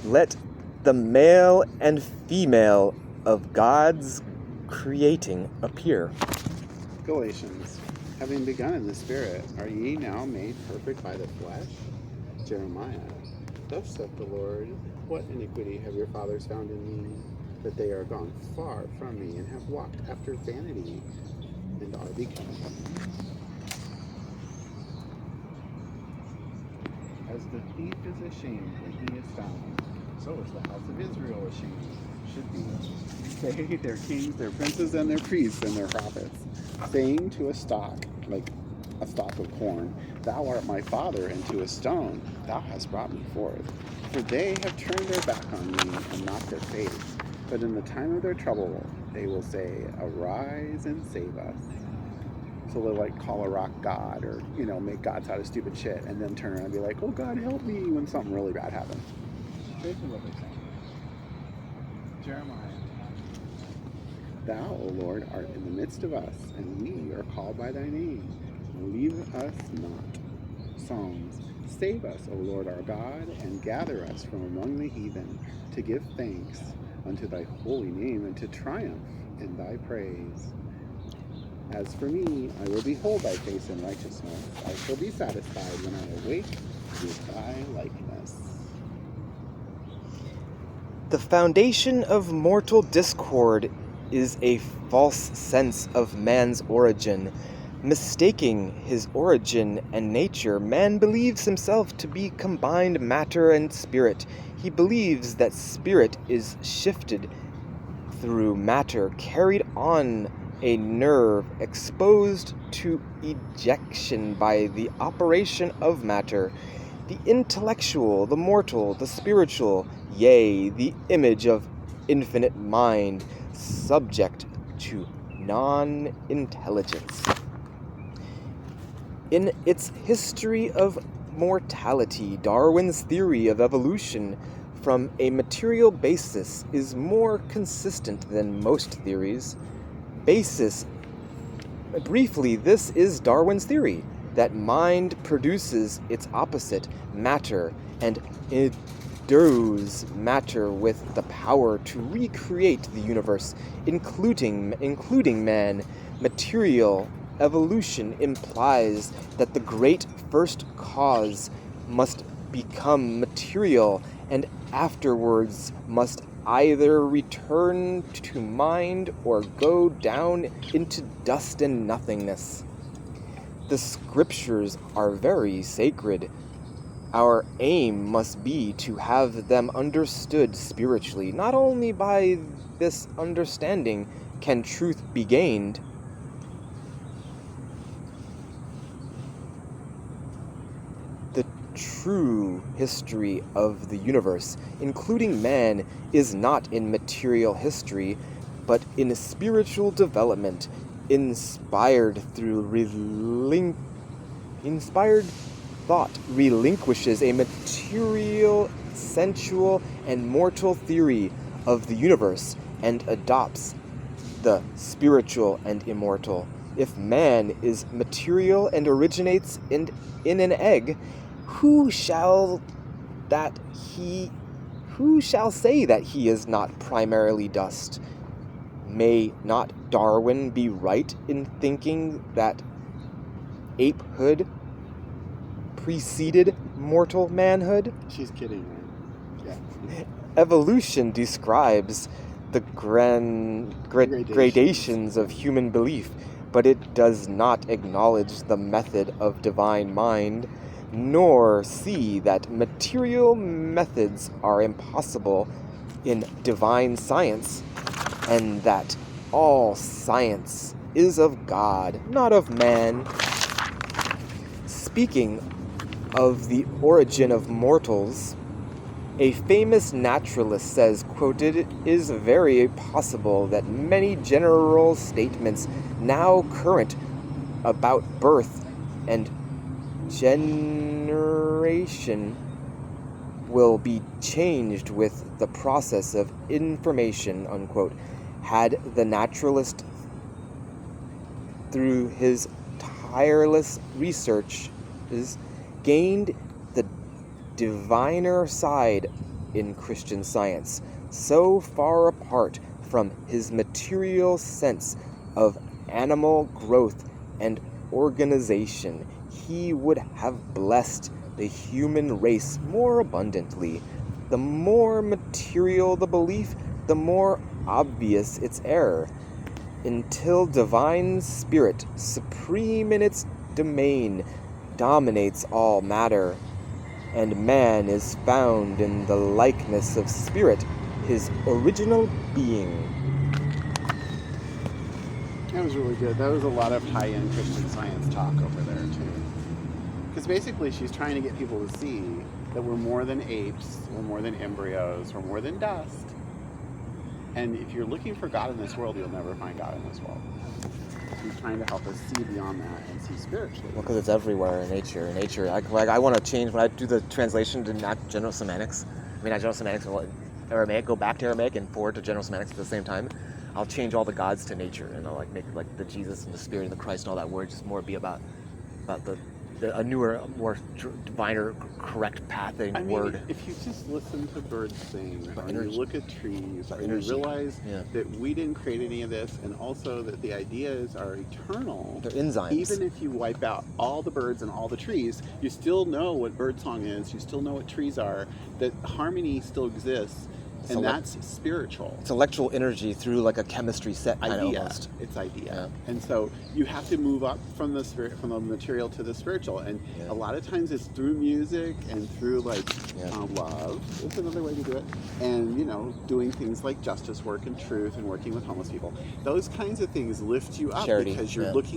Let the male and female of God's creating appear. Galatians, having begun in the Spirit, are ye now made perfect by the flesh? Jeremiah, thus saith the Lord, what iniquity have your fathers found in me, that they are gone far from me, and have walked after vanity, and are become. As the thief is ashamed when he is found, so is the house of Israel ashamed, should be. They, their kings, their princes, and their priests, and their prophets, saying to a stalk, like a stalk of corn, Thou art my father, and to a stone, Thou hast brought me forth. For they have turned their back on me, and not their face. But in the time of their trouble, they will say, Arise and save us. So they'll like call a rock God, or, make gods out of stupid shit, and then turn around and be like, oh God, help me, when something really bad happens. Basically what they're saying. Jeremiah. Thou, O Lord, art in the midst of us, and we are called by thy name. Leave us not. Psalms. Save us, O Lord our God, and gather us from among the heathen, to give thanks unto thy holy name, and to triumph in thy praise. As for me, I will behold thy face in righteousness. I shall be satisfied when I awake with thy likeness. The foundation of mortal discord is a false sense of man's origin. Mistaking his origin and nature, man believes himself to be combined matter and spirit. He believes that spirit is shifted through matter, carried on a nerve, exposed to ejection by the operation of matter. The intellectual, the mortal, the spiritual, yea, the image of infinite mind, subject to non-intelligence. In its history of mortality, Darwin's theory of evolution from a material basis is more consistent than most theories. Briefly, this is Darwin's theory, that mind produces its opposite, matter, and endues matter with the power to recreate the universe, including man. Material evolution implies that the great first cause must become material, and afterwards must either return to mind or go down into dust and nothingness. The scriptures are very sacred. Our aim must be to have them understood spiritually. Not only by this understanding can truth be gained, the true history of the universe, including man, is not in material history, but in spiritual development, inspired thought relinquishes a material, sensual, and mortal theory of the universe and adopts the spiritual and immortal. If man is material and originates in an egg, who shall say that he is not primarily dust? May not Darwin be right in thinking that apehood preceded mortal manhood? She's kidding, right? Yeah. Evolution describes the gradations of human belief, but it does not acknowledge the method of divine mind, nor see that material methods are impossible in divine science, and that all science is of God, not of man. Speaking of the origin of mortals, a famous naturalist says, quoted, "It is very possible that many general statements now current about birth and generation will be changed with the process of information," unquote. Had the naturalist, through his tireless researches, gained the diviner side in Christian Science, so far apart from his material sense of animal growth and organization, he would have blessed the human race more abundantly. The more material the belief, the more obvious its error, until divine spirit, supreme in its domain, dominates all matter, and man is found in the likeness of spirit, his original being. That was really good. That was a lot of high-end Christian Science talk over there, too. Because basically she's trying to get people to see that we're more than apes, we're more than embryos, we're more than dust. And if you're looking for God in this world, you'll never find God in this world. She's trying to help us see beyond that and see spiritually. Well, because it's everywhere in nature. I want to change, when I do the translation to not general semantics, not general semantics, Aramaic, go back to Aramaic and forward to general semantics at the same time. I'll change all the gods to nature, and I'll make the Jesus and the Spirit and the Christ and all that word just more be about a newer, more diviner, correct pathing word. If you just listen to birds sing, or energy. you look at trees, or Energy. you realize that we didn't create any of this, and also that the ideas are eternal. They're enzymes. Even if you wipe out all the birds and all the trees, you still know what birdsong is, you still know what trees are, that harmony still exists. And that's spiritual. It's electrical energy through like a chemistry set kind of almost. It's idea. Yeah. And so you have to move up from the spirit, from the material to the spiritual. And a lot of times it's through music and through love. That's another way to do it. And doing things like justice work and truth and working with homeless people. Those kinds of things lift you up. Charity. Because you're looking